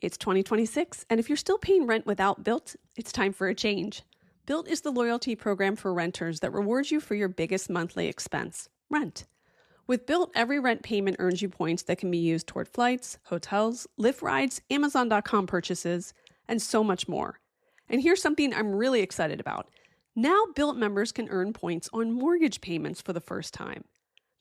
It's 2026, and if you're still paying rent without Built, it's time for a change. Built is the loyalty program for renters that rewards you for your biggest monthly expense, rent. With Built, every rent payment earns you points that can be used toward flights, hotels, Lyft rides, Amazon.com purchases, and so much more. And here's something I'm really excited about. Now Built members can earn points on mortgage payments for the first time.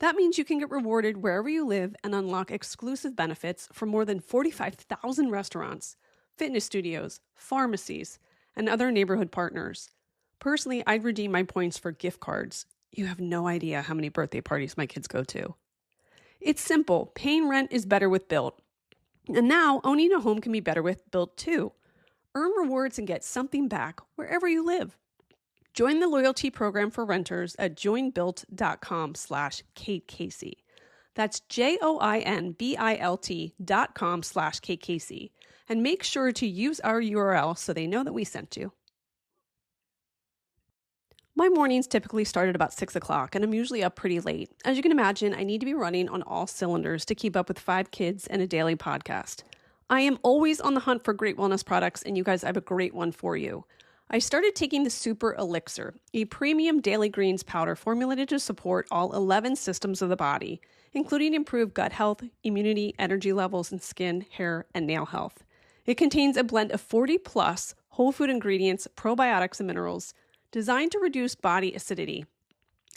That means you can get rewarded wherever you live and unlock exclusive benefits from more than 45,000 restaurants, fitness studios, pharmacies, and other neighborhood partners. Personally, I'd redeem my points for gift cards. You have no idea how many birthday parties my kids go to. It's simple. Paying rent is better with Built. And now owning a home can be better with Built too. Earn rewards and get something back wherever you live. Join the loyalty program for renters at joinbuilt.com/Kate Casey. That's joinbilt.com/Kate Casey. And make sure to use our URL so they know that we sent you. My mornings typically start at about 6 o'clock, and I'm usually up pretty late. As you can imagine, I need to be running on all cylinders to keep up with 5 kids and a daily podcast. I am always on the hunt for great wellness products, and you guys, I have a great one for you. I started taking the Super Elixir, a premium daily greens powder formulated to support all 11 systems of the body, including improved gut health, immunity, energy levels, and skin, hair, and nail health. It contains a blend of 40-plus whole food ingredients, probiotics, and minerals designed to reduce body acidity.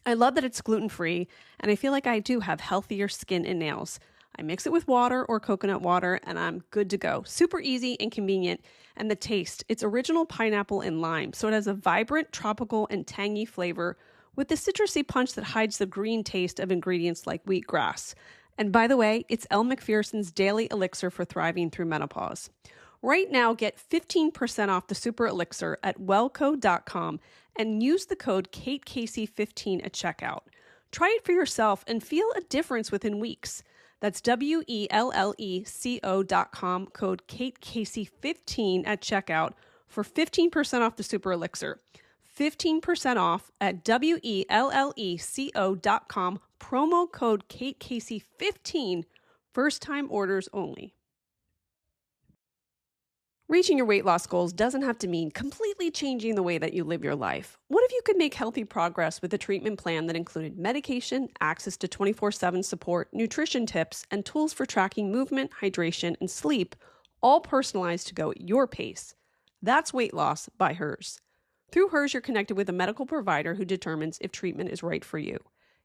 I love that it's gluten-free, and I feel like I do have healthier skin and nails. I mix it with water or coconut water, and I'm good to go. Super easy and convenient. And the taste, it's original pineapple and lime, so it has a vibrant, tropical, and tangy flavor with the citrusy punch that hides the green taste of ingredients like wheatgrass. And by the way, it's Elle Macpherson's daily elixir for thriving through menopause. Right now, get 15% off the Super Elixir at wellco.com and use the code KateCasey15 at checkout. Try it for yourself and feel a difference within weeks. That's WELLECO.com, code KateCasey15 at checkout for 15% off the Super Elixir. 15% off at WELLECO.com, promo code KateCasey15, first time orders only. Reaching your weight loss goals doesn't have to mean completely changing the way that you live your life. What if you could make healthy progress with a treatment plan that included medication, access to 24/7 support, nutrition tips, and tools for tracking movement, hydration, and sleep, all personalized to go at your pace? That's weight loss by Hers. Through Hers, you're connected with a medical provider who determines if treatment is right for you.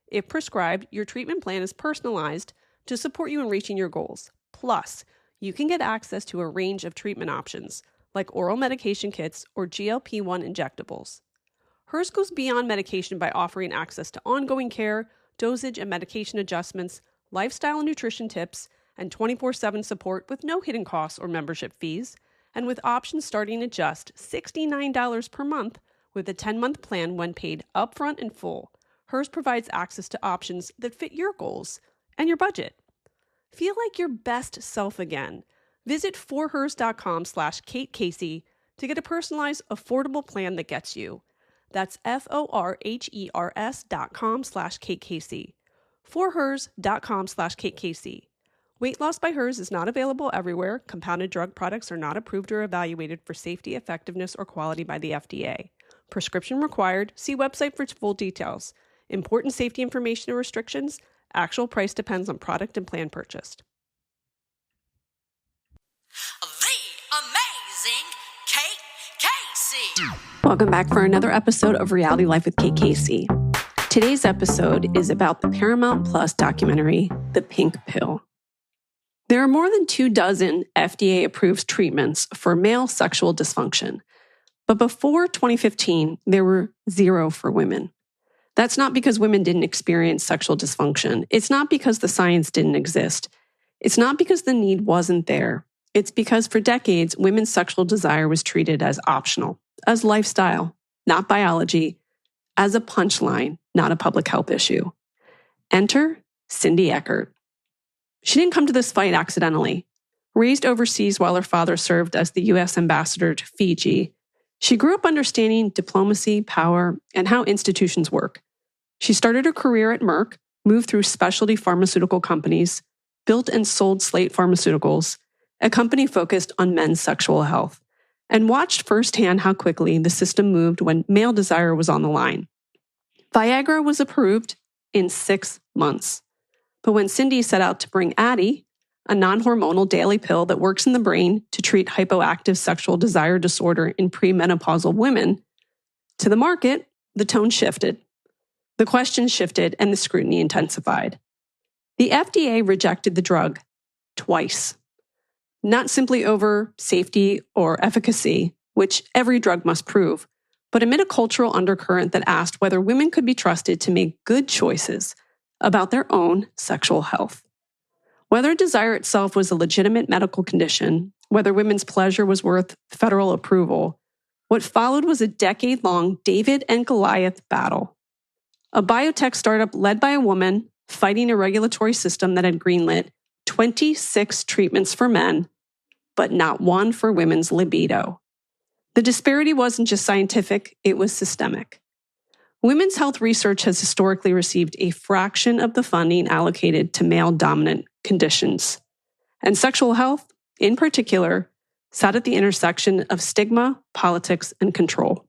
If prescribed, your treatment plan is personalized to support you in reaching your goals. Plus, you can get access to a range of treatment options, like oral medication kits or GLP-1 injectables. Hers goes beyond medication by offering access to ongoing care, dosage and medication adjustments, lifestyle and nutrition tips, and 24/7 support with no hidden costs or membership fees, and with options starting at just $69 per month with a 10-month plan when paid upfront in full. Hers provides access to options that fit your goals and your budget. Feel like your best self again. Visit forhers.com/Kate Casey to get a personalized, affordable plan that gets you. That's forhers.com/Kate Casey. Forhers.com/Kate Casey. Weight loss by Hers is not available everywhere. Compounded drug products are not approved or evaluated for safety, effectiveness, or quality by the FDA. Prescription required. See website for full details. Important safety information and restrictions. Actual price depends on product and plan purchased. The amazing Kate Casey. Welcome back for another episode of Reality Life with Kate Casey. Today's episode is about the Paramount Plus documentary, The Pink Pill. There are more than 24 FDA-approved treatments for male sexual dysfunction. But before 2015, there were 0 for women. That's not because women didn't experience sexual dysfunction. It's not because the science didn't exist. It's not because the need wasn't there. It's because for decades, women's sexual desire was treated as optional, as lifestyle, not biology, as a punchline, not a public health issue. Enter Cindy Eckert. She didn't come to this fight accidentally. Raised overseas while her father served as the U.S. ambassador to Fiji, she grew up understanding diplomacy, power, and how institutions work. She started her career at Merck, moved through specialty pharmaceutical companies, built and sold Slate Pharmaceuticals, a company focused on men's sexual health, and watched firsthand how quickly the system moved when male desire was on the line. Viagra was approved in 6 months. But when Cindy set out to bring Addyi, a non-hormonal daily pill that works in the brain to treat hypoactive sexual desire disorder in premenopausal women, to the market, the tone shifted. The questions shifted and the scrutiny intensified. The FDA rejected the drug twice, not simply over safety or efficacy, which every drug must prove, but amid a cultural undercurrent that asked whether women could be trusted to make good choices about their own sexual health. Whether desire itself was a legitimate medical condition, whether women's pleasure was worth federal approval, what followed was a decade-long David and Goliath battle. A biotech startup led by a woman fighting a regulatory system that had greenlit 26 treatments for men, but not one for women's libido. The disparity wasn't just scientific, it was systemic. Women's health research has historically received a fraction of the funding allocated to male-dominant conditions. And sexual health, in particular, sat at the intersection of stigma, politics, and control.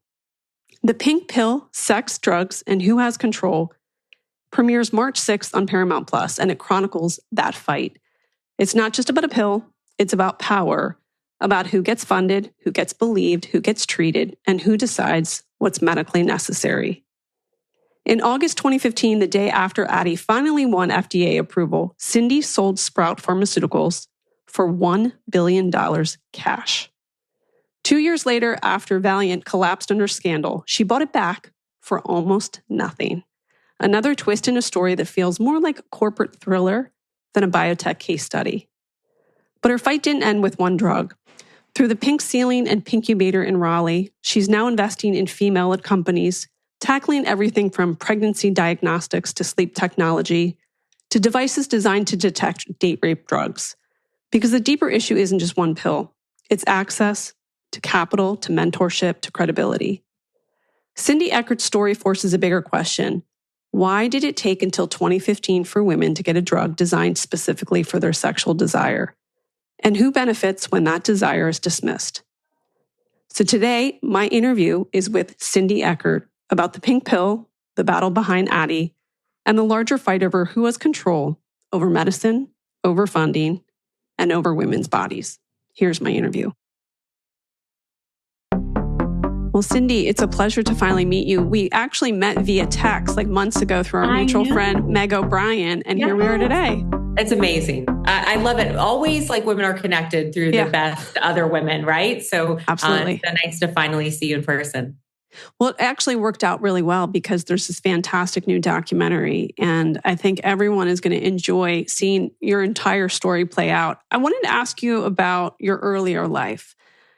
The Pink Pill, Sex, Drugs, and Who Has Control premieres March 6th on Paramount Plus, and it chronicles that fight. It's not just about a pill, it's about power, about who gets funded, who gets believed, who gets treated, and who decides what's medically necessary. In August 2015, the day after Addyi finally won FDA approval, Cindy sold Sprout Pharmaceuticals for $1 billion cash. 2 years later, after Valiant collapsed under scandal, she bought it back for almost nothing. Another twist in a story that feels more like a corporate thriller than a biotech case study. But her fight didn't end with one drug. Through the Pink Ceiling and Pinkubator in Raleigh, she's now investing in female-led companies, tackling everything from pregnancy diagnostics to sleep technology to devices designed to detect date rape drugs. Because the deeper issue isn't just one pill. It's access to capital, to mentorship, to credibility. Cindy Eckert's story forces a bigger question. Why did it take until 2015 for women to get a drug designed specifically for their sexual desire? And who benefits when that desire is dismissed? So today, my interview is with Cindy Eckert about the pink pill, the battle behind Addyi, and the larger fight over who has control over medicine, over funding, and over women's bodies. Here's my interview. Well, Cindy, it's a pleasure to finally meet you. We actually met via text like months ago through our mutual friend, Meg O'Brien, and here we are today. It's amazing. I love it. Always like women are connected through the best other women, right? So absolutely. It's so nice to finally see you in person. Well, it actually worked out really well because there's this fantastic new documentary, and I think everyone is going to enjoy seeing your entire story play out. I wanted to ask you about your earlier life.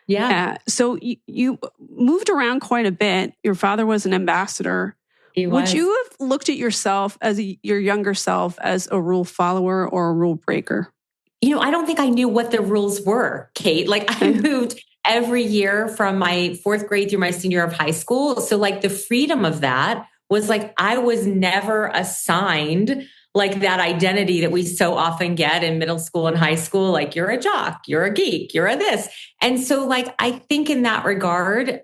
Yeah. So you moved around quite a bit. Your father was an ambassador. He was. Would you have looked at yourself as your younger self as a rule follower or a rule breaker? You know, I don't think I knew what the rules were, Kate. Like I moved every year from my fourth grade through my senior year of high school. So like the freedom of that was like, I was never assigned like that identity that we so often get in middle school and high school. Like you're a jock, you're a geek, you're a this. And so like, I think in that regard,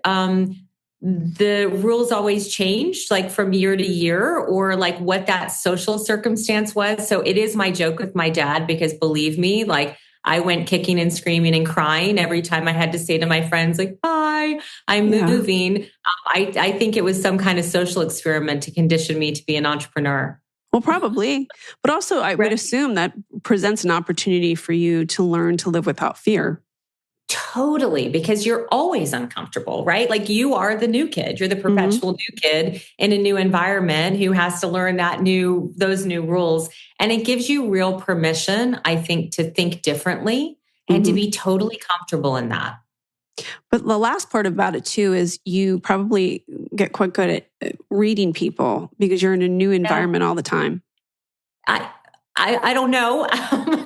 the rules always changed like from year to year or like what that social circumstance was. So it is my joke with my dad, because believe me, like I went kicking and screaming and crying every time I had to say to my friends, like, bye, I'm moving. I think it was some kind of social experiment to condition me to be an entrepreneur. Well, probably. But also I would assume that presents an opportunity for you to learn to live without fear. Totally, because you're always uncomfortable, right? Like you are the new kid. You're the perpetual new kid in a new environment who has to learn those new rules. And it gives you real permission, I think, to think differently and to be totally comfortable in that. But the last part about it too is you probably get quite good at reading people because you're in a new environment all the time. I don't know.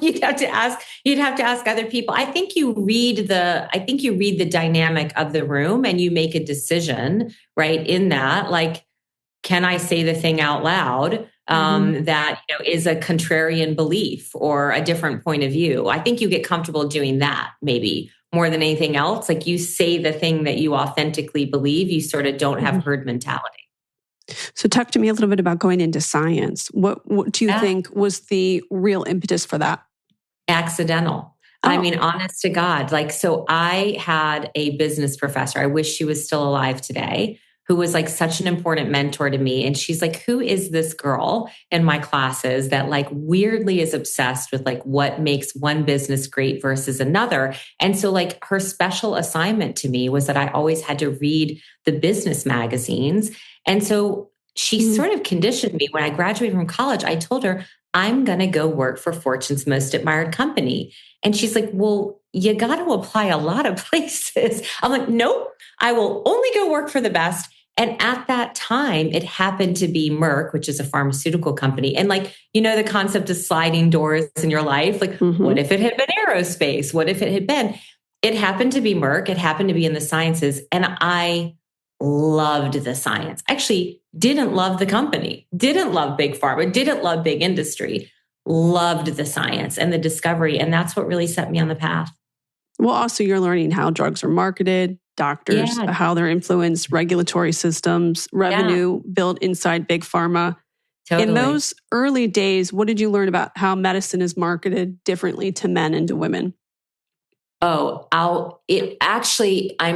You'd have to ask other people. I think you read the dynamic of the room and you make a decision, right? In that, like, can I say the thing out loud that is a contrarian belief or a different point of view? I think you get comfortable doing that maybe more than anything else. Like you say the thing that you authentically believe, you sort of don't have herd mentality. So talk to me a little bit about going into science. What do you think was the real impetus for that? Accidental. I mean, honest to God, like, so I had a business professor. I wish she was still alive today, who was like such an important mentor to me. And she's like, who is this girl in my classes that like weirdly is obsessed with like what makes one business great versus another? And so like her special assignment to me was that I always had to read the business magazines. And so she sort of conditioned me. When I graduated from college, I told her, I'm going to go work for Fortune's most admired company. And she's like, well, you got to apply a lot of places. I'm like, nope, I will only go work for the best. And at that time, it happened to be Merck, which is a pharmaceutical company. And like, the concept of sliding doors in your life, like, what if it had been aerospace? What if it had been? It happened to be Merck. It happened to be in the sciences. And I loved the science. Actually, didn't love the company, didn't love big pharma, didn't love big industry, loved the science and the discovery. And that's what really set me on the path. Well, also you're learning how drugs are marketed, doctors, how they're influenced, regulatory systems, revenue built inside big pharma. Totally. In those early days, what did you learn about how medicine is marketed differently to men and to women? I'm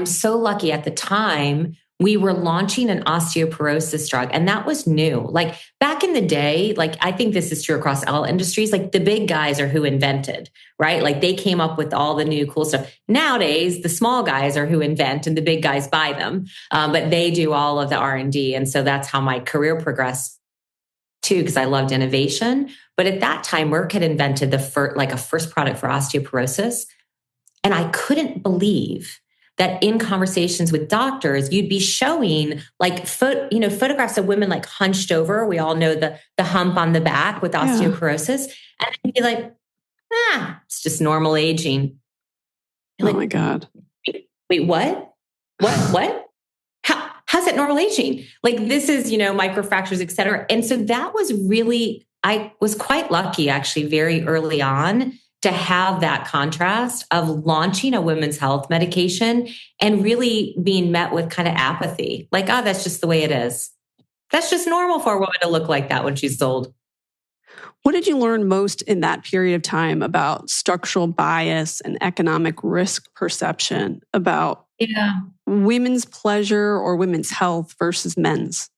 so lucky at the time. We were launching an osteoporosis drug, and that was new. Like back in the day, like I think this is true across all industries, like the big guys are who invented, right? Like they came up with all the new cool stuff. Nowadays, the small guys are who invent and the big guys buy them, but they do all of the R&D. And so that's how my career progressed too, because I loved innovation. But at that time, Merck had invented a first product for osteoporosis. And I couldn't believe that in conversations with doctors, you'd be showing like photographs of women like hunched over. We all know the hump on the back with osteoporosis. And I'd be like, it's just normal aging. Oh my God. Wait, what? What? How's that normal aging? Like this is, microfractures, et cetera. And so that was really, I was quite lucky actually very early on to have that contrast of launching a women's health medication and really being met with kind of apathy. Like, that's just the way it is. That's just normal for a woman to look like that when she's sold. What did you learn most in that period of time about structural bias and economic risk perception about women's pleasure or women's health versus men's?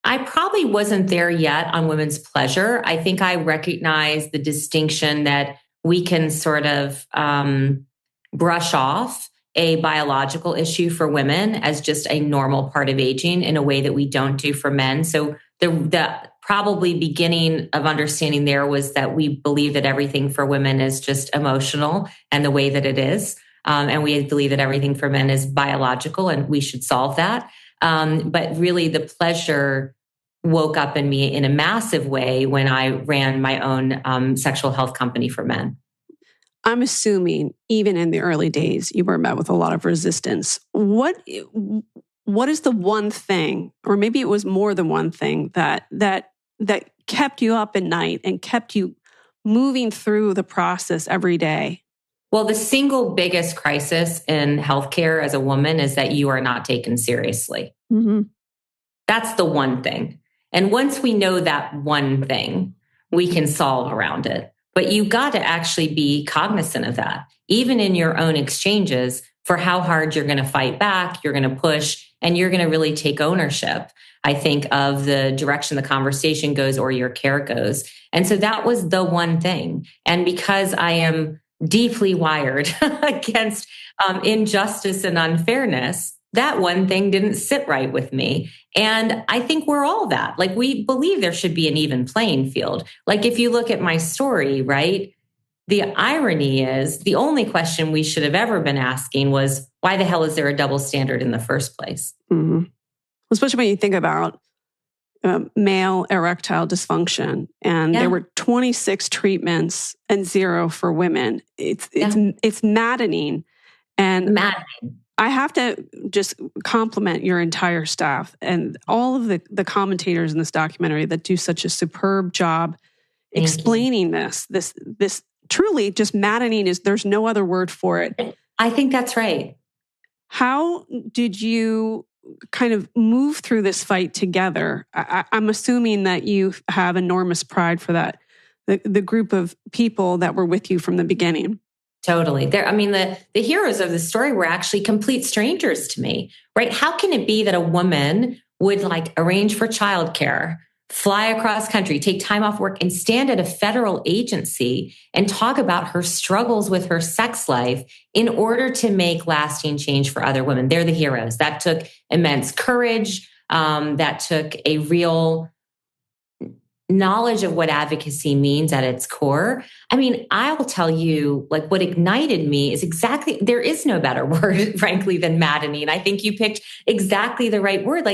I probably wasn't there yet on women's pleasure. I think I recognized the distinction that we can sort of brush off a biological issue for women as just a normal part of aging in a way that we don't do for men. So the probably beginning of understanding there was that we believe that everything for women is just emotional and the way that it is. And we believe that everything for men is biological and we should solve that. But really the pleasure woke up in me in a massive way when I ran my own sexual health company for men. I'm assuming even in the early days, you were met with a lot of resistance. What is the one thing, or maybe it was more than one thing that kept you up at night and kept you moving through the process every day? Well, the single biggest crisis in healthcare as a woman is that you are not taken seriously. Mm-hmm. That's the one thing. And once we know that one thing, we can solve around it. But you got to actually be cognizant of that, even in your own exchanges, for how hard you're going to fight back, you're going to push, and you're going to really take ownership, I think, of the direction the conversation goes or your care goes. And so that was the one thing. And because I am deeply wired against injustice and unfairness, that one thing didn't sit right with me. And I think we're all that. Like, we believe there should be an even playing field. Like, if you look at my story, right? The irony is the only question we should have ever been asking was, why the hell is there a double standard in the first place? Mm-hmm. Especially when you think about male erectile dysfunction, and there were 26 treatments and 0 for women. It's maddening. And maddening. I have to just compliment your entire staff and all of the commentators in this documentary that do such a superb job explaining this truly just maddening there's no other word for it. I think that's right. How did you kind of move through this fight together? I'm assuming that you have enormous pride for that, the group of people that were with you from the beginning. Totally. The heroes of the story were actually complete strangers to me, right? How can it be that a woman would arrange for childcare, fly across country, take time off work, and stand at a federal agency and talk about her struggles with her sex life in order to make lasting change for other women? They're the heroes. That took immense courage. That took a real knowledge of what advocacy means at its core. I will tell you, what ignited me is there is no better word, frankly, than maddening. I think you picked exactly the right word.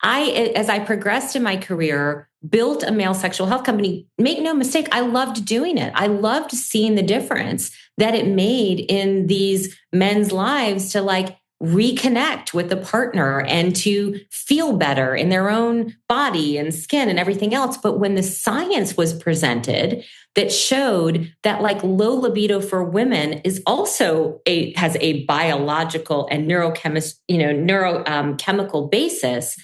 As I progressed in my career, built a male sexual health company. Make no mistake, I loved doing it. I loved seeing the difference that it made in these men's lives to reconnect with the partner and to feel better in their own body and skin and everything else. But when the science was presented that showed that low libido for women is also has a biological and neurochemical basis,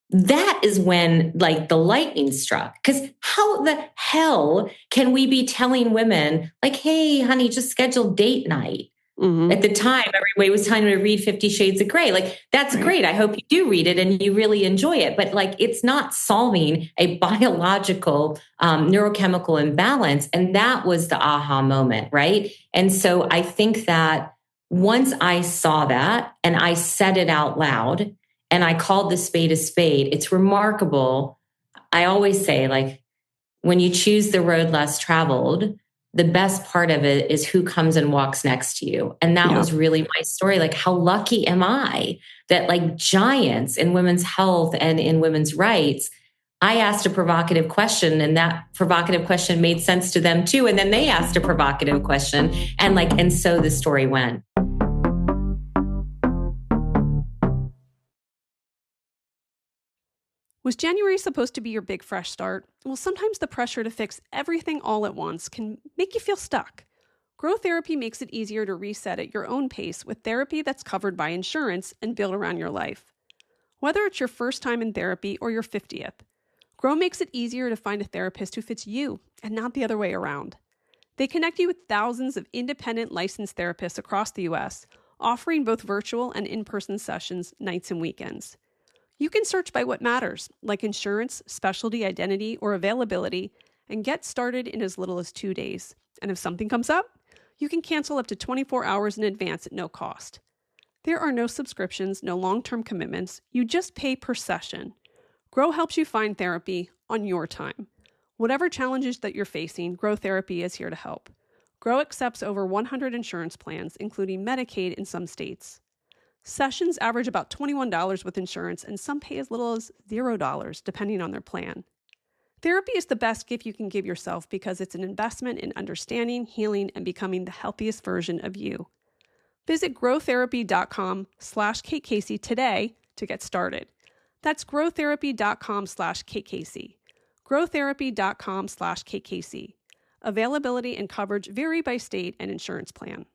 that is when the lightning struck. Because how the hell can we be telling women hey, honey, just schedule date night? Mm-hmm. At the time, everybody was telling me to read 50 Shades of Grey. That's right. Great. I hope you do read it and you really enjoy it. But it's not solving a biological neurochemical imbalance. And that was the aha moment, right? And so I think that once I saw that and I said it out loud and I called the spade a spade, it's remarkable. I always say, when you choose the road less traveled, the best part of it is who comes and walks next to you. And that was really my story. How lucky am I that giants in women's health and in women's rights, I asked a provocative question and that provocative question made sense to them too. And then they asked a provocative question and so the story went. Was January supposed to be your big fresh start? Well, sometimes the pressure to fix everything all at once can make you feel stuck. Grow Therapy makes it easier to reset at your own pace with therapy that's covered by insurance and built around your life. Whether it's your first time in therapy or your 50th, Grow makes it easier to find a therapist who fits you and not the other way around. They connect you with thousands of independent licensed therapists across the U.S., offering both virtual and in-person sessions nights and weekends. You can search by what matters, like insurance, specialty, identity, or availability, and get started in as little as 2 days. And if something comes up, you can cancel up to 24 hours in advance at no cost. There are no subscriptions, no long-term commitments. You just pay per session. Grow helps you find therapy on your time. Whatever challenges that you're facing, Grow Therapy is here to help. Grow accepts over 100 insurance plans, including Medicaid in some states. Sessions average about $21 with insurance, and some pay as little as $0, depending on their plan. Therapy is the best gift you can give yourself because it's an investment in understanding, healing, and becoming the healthiest version of you. Visit growtherapy.com/Kate Casey today to get started. That's growtherapy.com/Kate Casey. growtherapy.com/Kate Casey. Availability and coverage vary by state and insurance plan.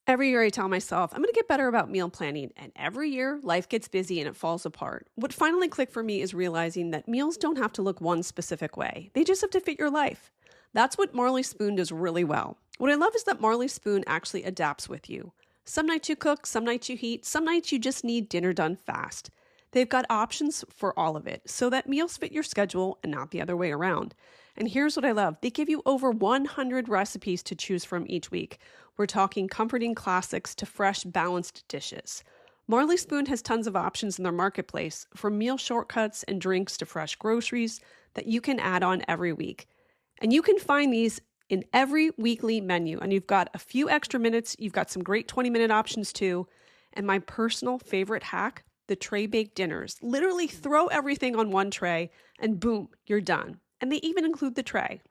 Every year I tell myself, I'm going to get better about meal planning, and every year life gets busy and it falls apart. What finally clicked for me is realizing that meals don't have to look one specific way. They just have to fit your life. That's what Marley Spoon does really well. What I love is that Marley Spoon actually adapts with you. Some nights you cook, some nights you heat, some nights you just need dinner done fast. They've got options for all of it so that meals fit your schedule and not the other way around. And here's what I love. They give you over 100 recipes to choose from each week. We're talking comforting classics to fresh, balanced dishes. Marley Spoon has tons of options in their marketplace, from meal shortcuts and drinks to fresh groceries that you can add on every week. And you can find these in every weekly menu. And you've got a few extra minutes. You've got some great 20-minute options too. And my personal favorite hack, the tray-baked dinners. Literally throw everything on one tray and boom, you're done. And they even include the tray.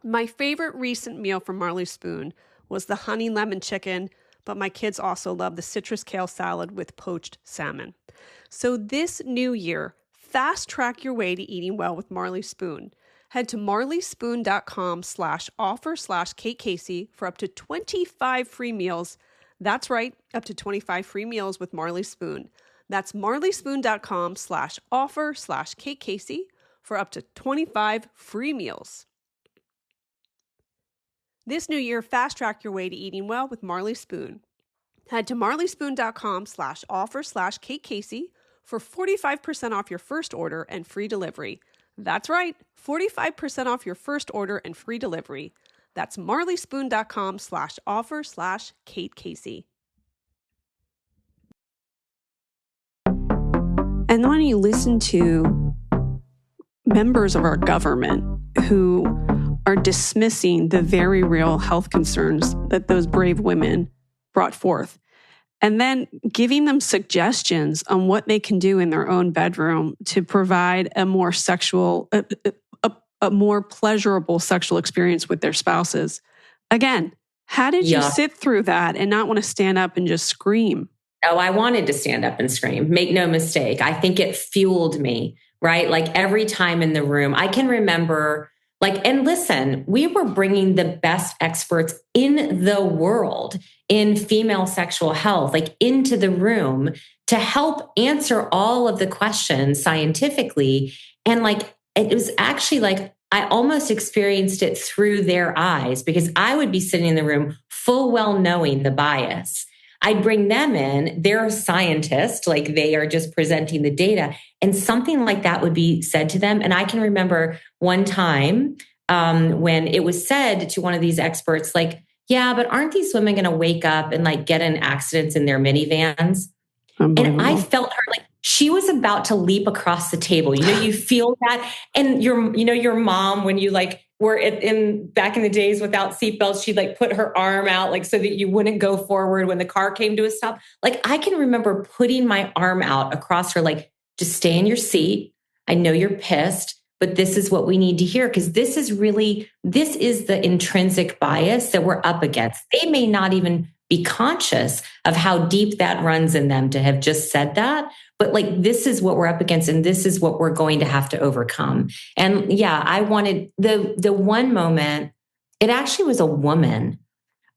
My favorite recent meal from Marley Spoon was the honey lemon chicken, but my kids also love the citrus kale salad with poached salmon. So this new year, fast track your way to eating well with Marley Spoon. Head to marleyspoon.com/offer/Kate Casey for up to 25 free meals. That's right, up to 25 free meals with Marley Spoon. That's marleyspoon.com/offer/Kate Casey for up to 25 free meals. This new year, fast track your way to eating well with Marley Spoon. Head to marleyspoon.com/offer/Kate Casey for 45% off your first order and free delivery. That's right, 45% off your first order and free delivery. That's marleyspoon.com/offer/Kate Casey. And then when you listen to members of our government who are dismissing the very real health concerns that those brave women brought forth, and then giving them suggestions on what they can do in their own bedroom to provide a more more pleasurable sexual experience with their spouses. Again, how did you sit through that and not want to stand up and just scream? Oh, I wanted to stand up and scream. Make no mistake. I think it fueled me, right? Like every time in the room, I can remember and listen, we were bringing the best experts in the world in female sexual health, into the room to help answer all of the questions scientifically. And it was actually I almost experienced it through their eyes because I would be sitting in the room full well knowing the bias. I'd bring them in, they're a scientist, they are just presenting the data. And something like that would be said to them. And I can remember one time when it was said to one of these experts, yeah, but aren't these women going to wake up and get in accidents in their minivans? And I felt her she was about to leap across the table. You feel that. And your mom, when you were in back in the days without seatbelts, she'd put her arm out so that you wouldn't go forward when the car came to a stop. I can remember putting my arm out across her, just stay in your seat. I know you're pissed, but this is what we need to hear because this is the intrinsic bias that we're up against. They may not even be conscious of how deep that runs in them to have just said that. But this is what we're up against and this is what we're going to have to overcome. And yeah, I wanted the one moment, it actually was a woman.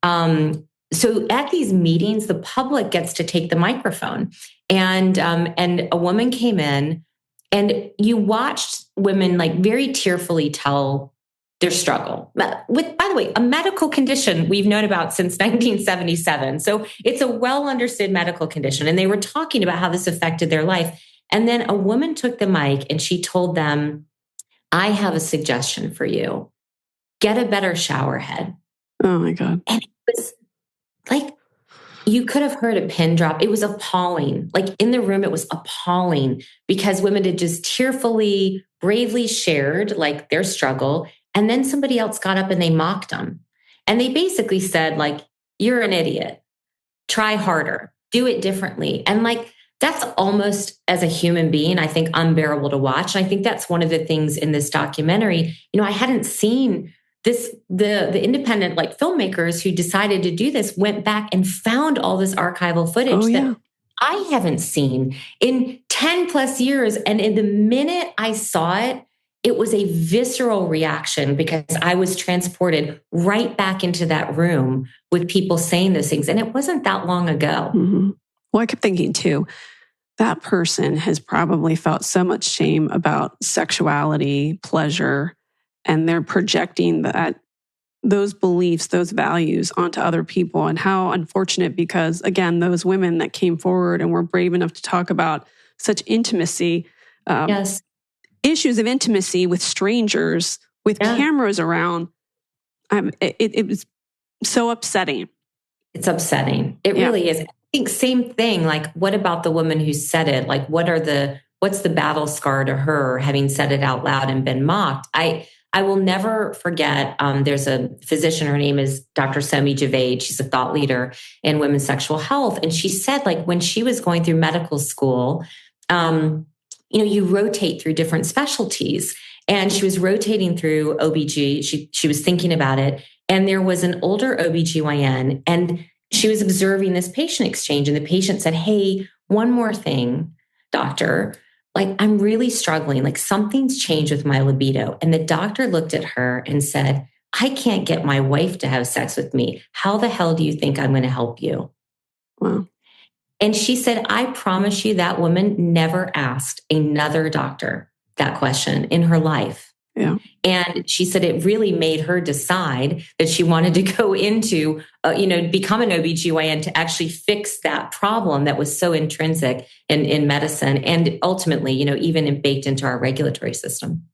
So at these meetings, the public gets to take the microphone and a woman came in and you watched women very tearfully tell their struggle with, by the way, a medical condition we've known about since 1977. So it's a well understood medical condition. And they were talking about how this affected their life. And then a woman took the mic and she told them, I have a suggestion for you. Get a better shower head. Oh my God. And it was you could have heard a pin drop. It was appalling. In the room, it was appalling because women had just tearfully, bravely shared their struggle. And then somebody else got up and they mocked them. And they basically said, you're an idiot. Try harder. Do it differently. And that's almost, as a human being, I think unbearable to watch. And I think that's one of the things in this documentary. I hadn't seen this. The independent filmmakers who decided to do this went back and found all this archival footage that I haven't seen in 10 plus years. And in the minute I saw it, it was a visceral reaction because I was transported right back into that room with people saying those things. And it wasn't that long ago. Mm-hmm. Well, I kept thinking too, that person has probably felt so much shame about sexuality, pleasure, and they're projecting those beliefs, those values onto other people. And how unfortunate because, again, those women that came forward and were brave enough to talk about such intimacy, issues of intimacy with strangers, with cameras around. It was so upsetting. It's upsetting. It really is. I think same thing. What about the woman who said it? What's the battle scar to her having said it out loud and been mocked? I will never forget. There's a physician. Her name is Dr. Somi Javed. She's a thought leader in women's sexual health. And she said, when she was going through medical school, you rotate through different specialties. And she was rotating through OBG. She was thinking about it. And there was an older OBGYN. And she was observing this patient exchange, and the patient said, "Hey, one more thing, doctor. Like, I'm really struggling. Like, something's changed with my libido." And the doctor looked at her and said, "I can't get my wife to have sex with me. How the hell do you think I'm going to help you?" Wow. And she said, "I promise you that woman never asked another doctor that question in her life." Yeah. And she said it really made her decide that she wanted to go into, become an OBGYN to actually fix that problem that was so intrinsic in medicine and ultimately, even baked into our regulatory system.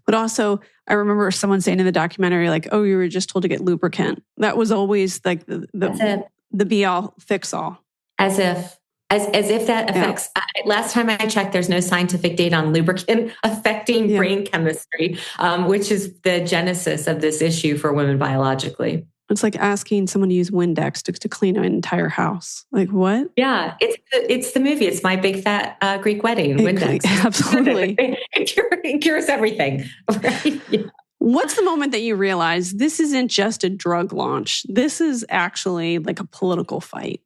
But also, I remember someone saying in the documentary, like, "Oh, you were just told to get lubricant." That was always like the be all, fix all. As if that affects. Last time I checked, there's no scientific data on lubricant affecting brain chemistry, which is the genesis of this issue for women biologically. It's like asking someone to use Windex to clean an entire house. Like, what? Yeah, it's the movie. It's My Big Fat Greek Wedding. Windex. Absolutely. It cures everything. Right? Yeah. What's the moment that you realize this isn't just a drug launch? This is actually like a political fight.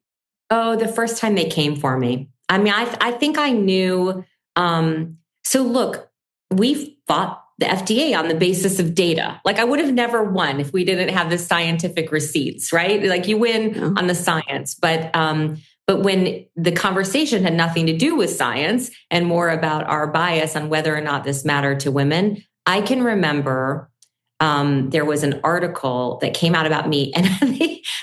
Oh, the first time they came for me. I mean, I think I knew. So look, we fought the FDA on the basis of data. Like, I would have never won if we didn't have the scientific receipts, right? Like, you win on the science, but when the conversation had nothing to do with science and more about our bias on whether or not this mattered to women, I can remember there was an article that came out about me, and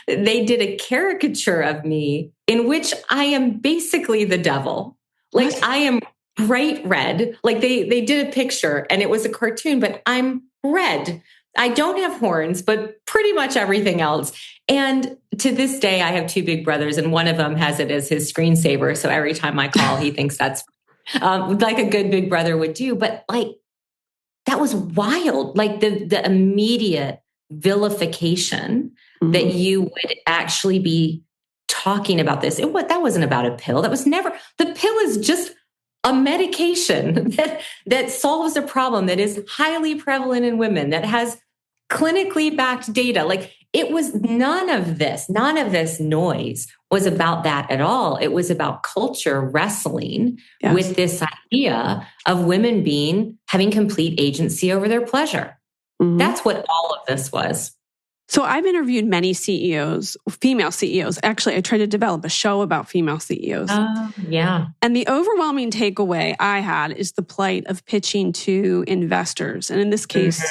they did a caricature of me in which I am basically the devil. Like, I am bright red. Like, they did a picture and it was a cartoon, but I'm red. I don't have horns, but pretty much everything else. And to this day, I have two big brothers, and one of them has it as his screensaver. So every time I call, he thinks that's like a good big brother would do. But like, that was wild. Like the immediate vilification that you would actually be talking about this. That wasn't about a pill. That was never, the pill is just a medication that solves a problem that is highly prevalent in women, that has clinically backed data. Like, it was none of this noise was about that at all. It was about culture wrestling with this idea of women having complete agency over their pleasure. That's what all of this was. So I've interviewed many CEOs, female CEOs. Actually, I tried to develop a show about female CEOs. Yeah. And the overwhelming takeaway I had is the plight of pitching to investors. And in this case,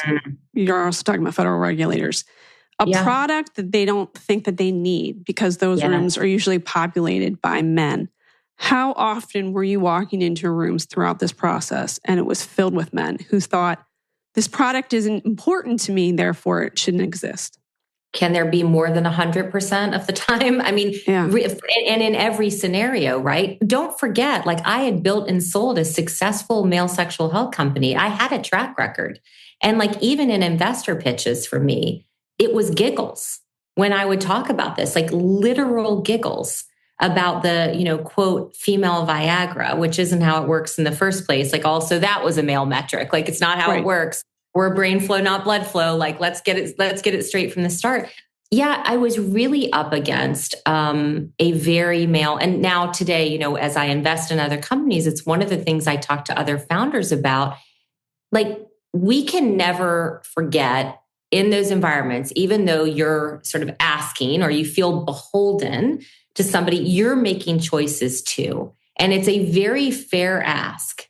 you're also talking about federal regulators. A product that they don't think that they need because those rooms are usually populated by men. How often were you walking into rooms throughout this process and it was filled with men who thought, this product isn't important to me, therefore it shouldn't exist? Can there be more than 100% of the time? I mean, and in every scenario, right? Don't forget, like, I had built and sold a successful male sexual health company. I had a track record. And like, even in investor pitches for me, it was giggles when I would talk about this, like literal giggles about the, quote, female Viagra, which isn't how it works in the first place. Like, also that was a male metric. Like, it's not how it works. We're brain flow, not blood flow. Like, let's get it straight from the start. Yeah, I was really up against a very male. And now today, as I invest in other companies, it's one of the things I talk to other founders about. Like, we can never forget in those environments, even though you're sort of asking or you feel beholden to somebody, you're making choices too. And it's a very fair ask,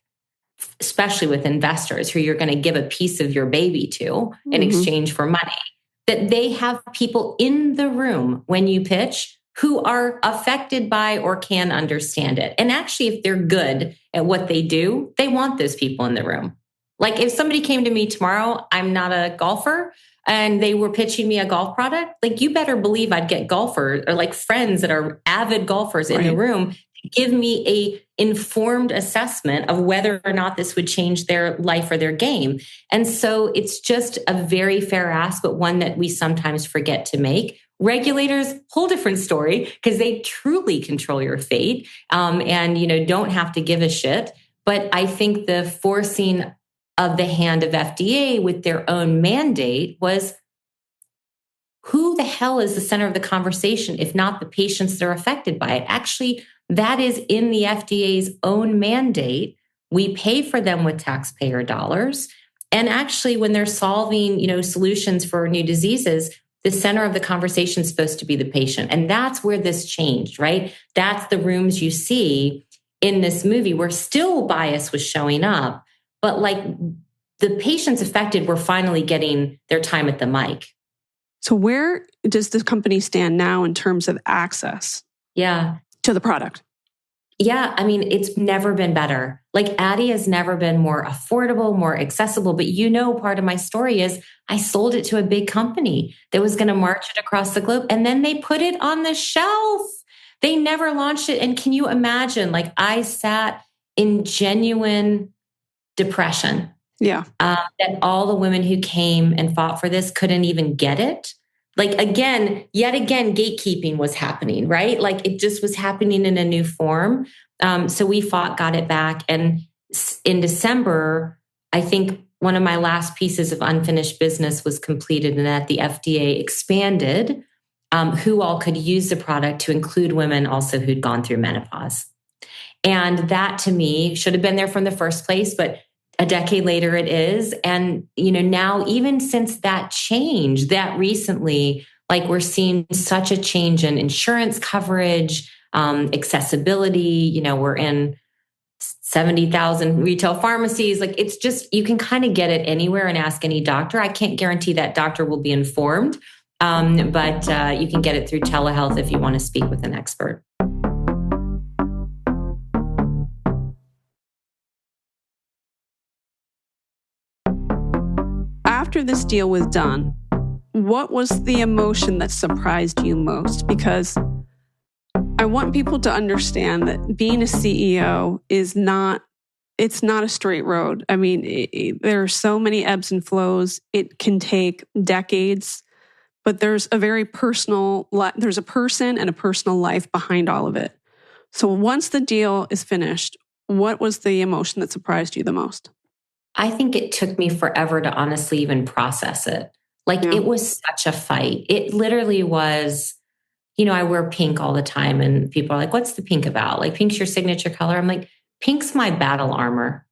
especially with investors who you're going to give a piece of your baby to in exchange for money, that they have people in the room when you pitch who are affected by or can understand it. And actually, if they're good at what they do, they want those people in the room. Like, if somebody came to me tomorrow, I'm not a golfer, and they were pitching me a golf product, like, you better believe I'd get golfers or like friends that are avid golfers in the room to give me a informed assessment of whether or not this would change their life or their game. And so it's just a very fair ask, but one that we sometimes forget to make. Regulators, whole different story, because they truly control your fate, and don't have to give a shit. But I think the forcing of the hand of FDA with their own mandate was, who the hell hell is the center of the conversation, if not the patients that are affected by it? Actually, that is in the FDA's own mandate. We pay for them with taxpayer dollars. And actually, when they're solving, solutions for new diseases, the center of the conversation is supposed to be the patient. And that's where this changed, right? That's the rooms you see in this movie where still bias was showing up, but like the patients affected were finally getting their time at the mic. So where does the company stand now in terms of access to the product? Yeah, I mean, it's never been better. Like Addyi has never been more affordable, more accessible. But part of my story is I sold it to a big company that was going to march it across the globe. And then they put it on the shelf. They never launched it. And can you imagine, like I sat in genuine depression. Yeah. That all the women who came and fought for this couldn't even get it. Like yet again, gatekeeping was happening, right? Like it just was happening in a new form. So we fought, got it back. And in December, I think one of my last pieces of unfinished business was completed, and that the FDA expanded who all could use the product to include women also who'd gone through menopause. And that to me should have been there from the first place, but a decade later it is. And, now even since that change, that recently, like we're seeing such a change in insurance coverage, accessibility, we're in 70,000 retail pharmacies. Like it's just, you can kind of get it anywhere and ask any doctor. I can't guarantee that doctor will be informed, but you can get it through telehealth if you want to speak with an expert. After this deal was done, what was the emotion that surprised you most? Because I want people to understand that being a CEO it's not a straight road. I mean, there are so many ebbs and flows. It can take decades, but there's a person and a personal life behind all of it. So once the deal is finished, what was the emotion that surprised you the most? I think it took me forever to honestly even process it. It was such a fight. It literally was, I wear pink all the time and people are like, what's the pink about? Like pink's your signature color. I'm like, pink's my battle armor.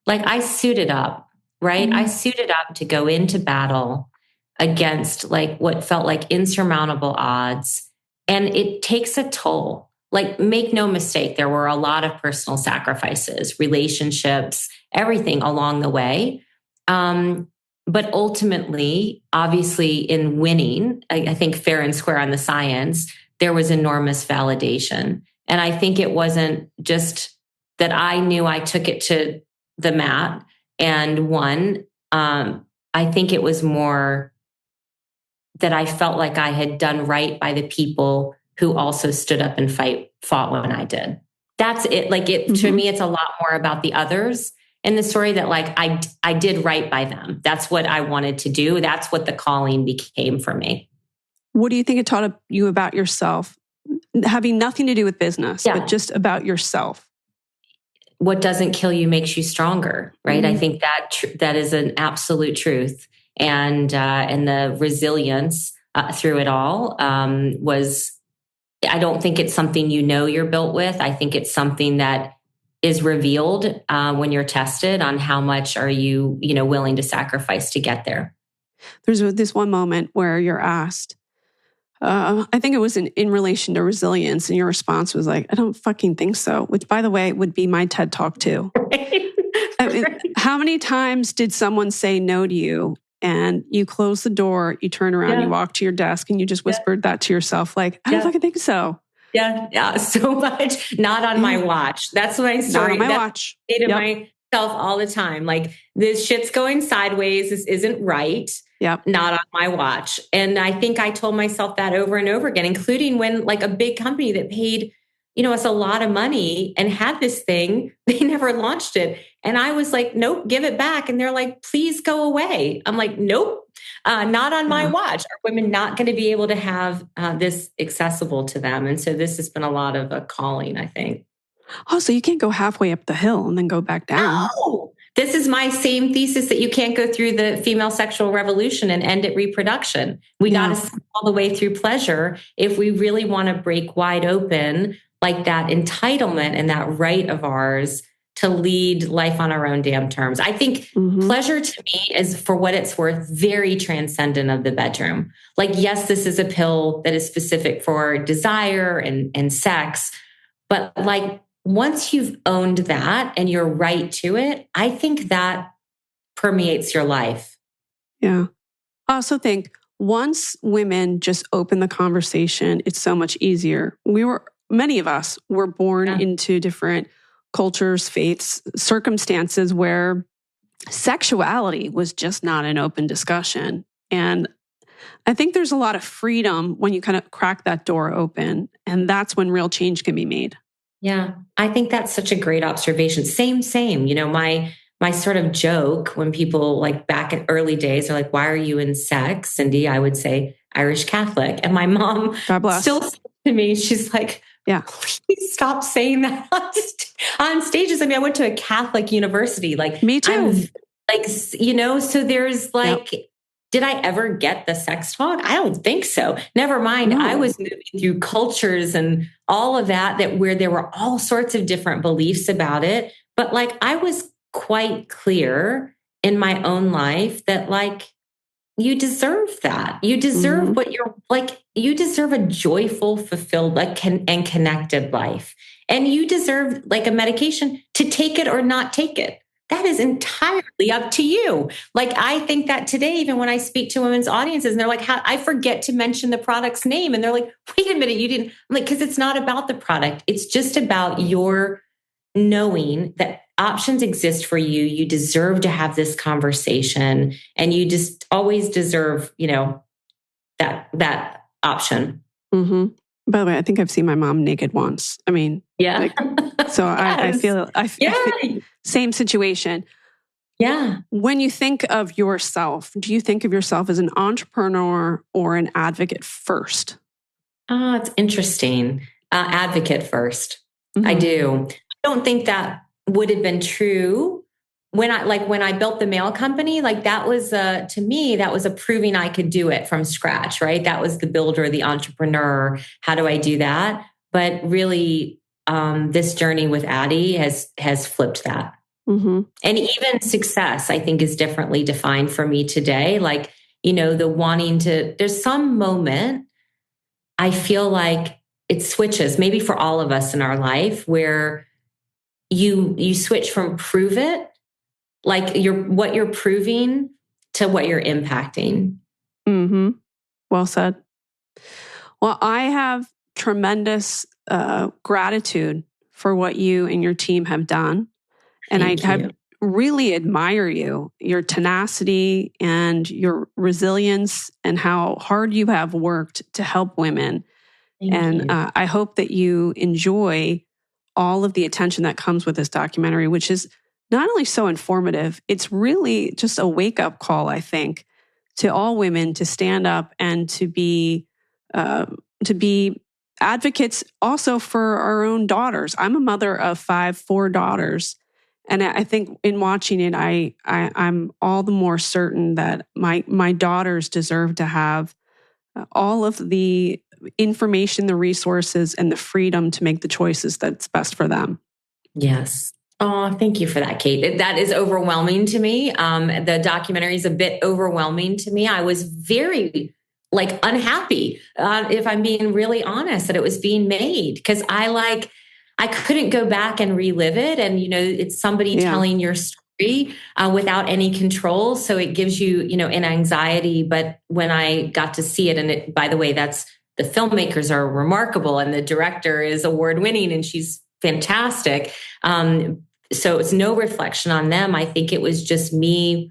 Like I suited up, right? Mm-hmm. I suited up to go into battle against like what felt like insurmountable odds. And it takes a toll. Like, make no mistake, there were a lot of personal sacrifices, relationships, everything along the way. But ultimately, obviously, in winning, I think fair and square on the science, there was enormous validation. And I think it wasn't just that I knew I took it to the mat and won. I think it was more that I felt like I had done right by the people who also stood up and fought when I did. That's it. Like to me, it's a lot more about the others in the story that like I did right by them. That's what I wanted to do. That's what the calling became for me. What do you think it taught you about yourself? Having nothing to do with business, but just about yourself. What doesn't kill you makes you stronger, right? I think that is an absolute truth. And the resilience through it all was, I don't think it's something you're built with. I think it's something that is revealed when you're tested on how much are you willing to sacrifice to get there. There's this one moment where you're asked, I think it was in relation to resilience, and your response was like, I don't fucking think so, which by the way would be my TED Talk too. I mean, how many times did someone say no to you and you close the door, you turn around, you walk to your desk and you just whispered that to yourself, like, I don't fucking think so. Yeah, so much. Not on my watch. That's my story. Not on my watch. I say to myself all the time, like, this shit's going sideways. This isn't right. Yep. Not on my watch. And I think I told myself that over and over again, including when like a big company that paid, us a lot of money and had this thing, they never launched it. And I was like, nope, give it back. And they're like, please go away. I'm like, nope, not on my watch. Are women not going to be able to have this accessible to them? And so this has been a lot of a calling, I think. Oh, so you can't go halfway up the hill and then go back down. No, this is my same thesis that you can't go through the female sexual revolution and end at reproduction. We got to all the way through pleasure if we really want to break wide open like that entitlement and that right of ours to lead life on our own damn terms. I think pleasure to me is, for what it's worth, very transcendent of the bedroom. Like, yes, this is a pill that is specific for desire and sex, but like, once you've owned that and you're right to it, I think that permeates your life. Yeah. I also think once women just open the conversation, it's so much easier. Many of us were born into different cultures, faiths, circumstances where sexuality was just not an open discussion. And I think there's a lot of freedom when you kind of crack that door open, and that's when real change can be made. Yeah, I think that's such a great observation. Same. You know, my sort of joke when people, like, back in early days are like, why are you in sex, Cindy? I would say Irish Catholic. And my mom still says to me, she's like, yeah, please stop saying that on stages. I mean, I went to a Catholic university. Like, me too. So there's like, did I ever get the sex talk? I don't think so. Never mind. No. I was moving through cultures and all of that where there were all sorts of different beliefs about it. But like, I was quite clear in my own life that, like, you deserve that. You deserve what you're like. You deserve a joyful, fulfilled, and connected life. And you deserve, like, a medication to take it or not take it. That is entirely up to you. Like, I think that today, even when I speak to women's audiences and they're like, I forget to mention the product's name. And they're like, wait a minute, you didn't. I'm like, because it's not about the product. It's just about your knowing that options exist for you. You deserve to have this conversation, and you just always deserve, that option. Mm-hmm. By the way, I think I've seen my mom naked once. I mean, yeah. So I feel same situation. Yeah. When you think of yourself, do you think of yourself as an entrepreneur or an advocate first? Oh, it's interesting. Advocate first. I do. I don't think that would have been true when I built the mail company. Like, that was to me, that was a proving I could do it from scratch, right? That was the builder, the entrepreneur. How do I do that? But really, this journey with Addyi has flipped that. And even success, I think, is differently defined for me today. Like, the wanting to. There's some moment I feel like it switches, maybe for all of us in our life, where you switch from prove it, like what you're proving, to what you're impacting. Well said. Well, I have tremendous gratitude for what you and your team have done. And I really admire your tenacity and your resilience, and how hard you have worked to help women. Thank you. I hope that you enjoy all of the attention that comes with this documentary, which is not only so informative, it's really just a wake-up call, I think, to all women to stand up and to be advocates also for our own daughters. I'm a mother of 4 daughters. And I think in watching it, I'm all the more certain that my daughters deserve to have all of the information, the resources, and the freedom to make the choices that's best for them. Yes. Oh, thank you for that, Kate. That is overwhelming to me. The documentary is a bit overwhelming to me. I was very unhappy, if I'm being really honest, that it was being made, because I couldn't go back and relive it. And, it's somebody telling your story without any control. So it gives you, an anxiety. But when I got to see it, and by the way, the filmmakers are remarkable, and the director is award-winning, and she's fantastic. So it's no reflection on them. I think it was just me,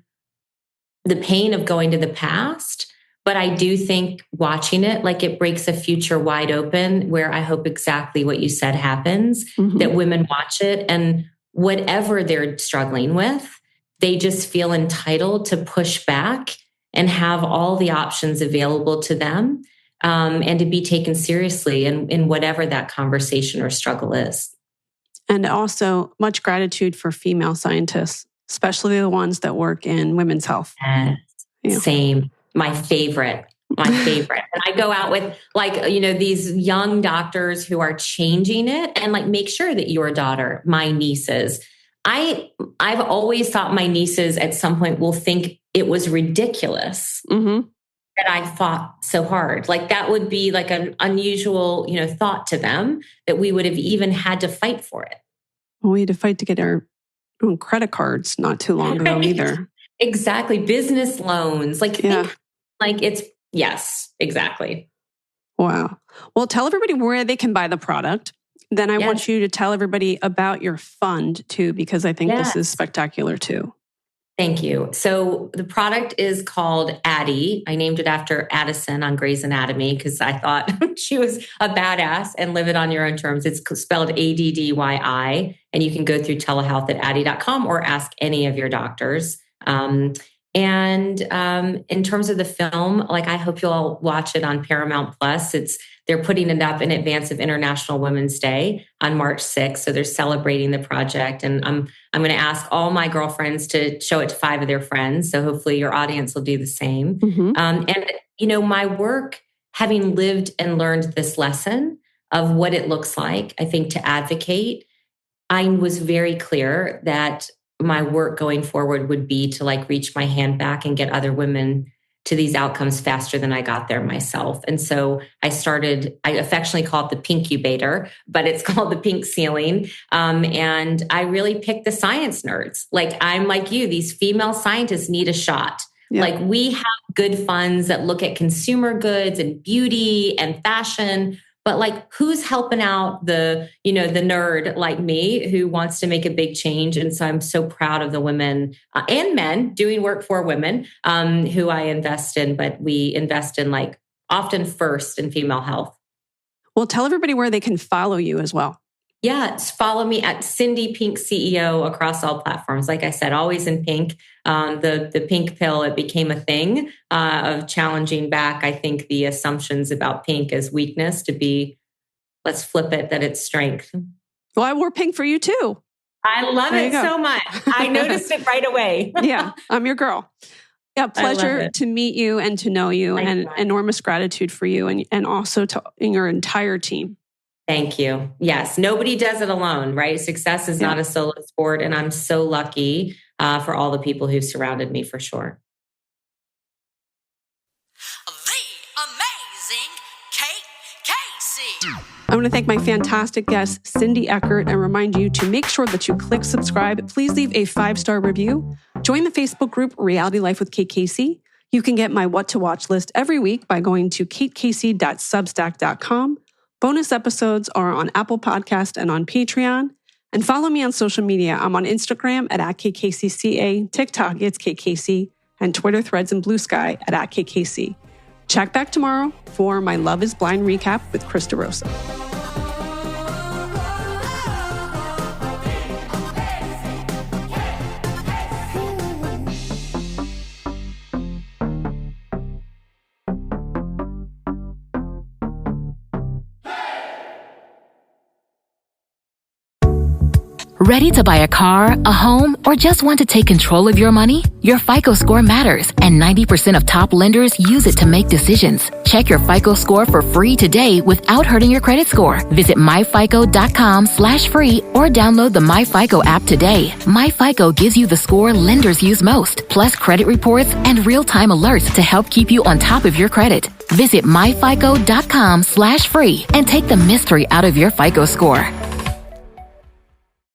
the pain of going to the past. But I do think watching it, it breaks a future wide open, where I hope exactly what you said happens, that women watch it, and whatever they're struggling with, they just feel entitled to push back and have all the options available to them, and to be taken seriously in whatever that conversation or struggle is. And also much gratitude for female scientists. especially the ones that work in women's health. Same. My favorite. And I go out with these young doctors who are changing it, and make sure that your daughter, my nieces, I've always thought my nieces at some point will think it was ridiculous that I fought so hard. That would be an unusual, thought to them, that we would have even had to fight for it. Well, we had to fight to get our own credit cards not too long ago either. Exactly. Business loans. Yes, exactly. Wow. Well, tell everybody where they can buy the product. Then I want you to tell everybody about your fund too, because I think this is spectacular too. Thank you. So the product is called Addyi. I named it after Addison on Grey's Anatomy because I thought she was a badass, and live it on your own terms. It's spelled Addyi, and you can go through telehealth at addyi.com or ask any of your doctors. And in terms of the film, I hope you'll all watch it on Paramount Plus. They're putting it up in advance of International Women's Day on March 6th. So they're celebrating the project. And I'm going to ask all my girlfriends to show it to 5 of their friends. So hopefully your audience will do the same. My work, having lived and learned this lesson of what it looks like, I think, to advocate, I was very clear that my work going forward would be to reach my hand back and get other women to these outcomes faster than I got there myself. And so I affectionately call it the Pinkubator, but it's called the Pink Ceiling. And I really picked the science nerds. I'm like you, these female scientists need a shot. Yeah. We have good funds that look at consumer goods and beauty and fashion, but who's helping out the nerd like me who wants to make a big change? And so I'm so proud of the women and men doing work for women who I invest in, but we invest in often first in female health. Well, tell everybody where they can follow you as well. Yeah, follow me at Cindy Pink CEO across all platforms. Like I said, always in pink. The pink pill, it became a thing of challenging back, I think, the assumptions about pink as weakness to be, let's flip it, that it's strength. Well, I wore pink for you too. I love it so much. I noticed it right away. Yeah, I'm your girl. Yeah, pleasure to meet you and to know you, and enormous gratitude for you and also to your entire team. Thank you. Yes, nobody does it alone, right? Success is not a solo sport, and I'm so lucky for all the people who've surrounded me, for sure. The amazing Kate Casey. I want to thank my fantastic guest, Cindy Eckert, and remind you to make sure that you click subscribe. Please leave a 5-star review. Join the Facebook group Reality Life with Kate Casey. You can get my What to Watch list every week by going to katecasey.substack.com. Bonus episodes are on Apple Podcast and on Patreon. And follow me on social media. I'm on Instagram at @KCCA, TikTok, it's KKC, and Twitter, Threads, and Blue Sky at @KKC. Check back tomorrow for my Love is Blind recap with Krista Rosa. Ready to buy a car, a home, or just want to take control of your money? Your FICO score matters, and 90% of top lenders use it to make decisions. Check your FICO score for free today without hurting your credit score. Visit myfico.com/free or download the MyFICO app today. MyFICO gives you the score lenders use most, plus credit reports and real-time alerts to help keep you on top of your credit. Visit myfico.com/free and take the mystery out of your FICO score.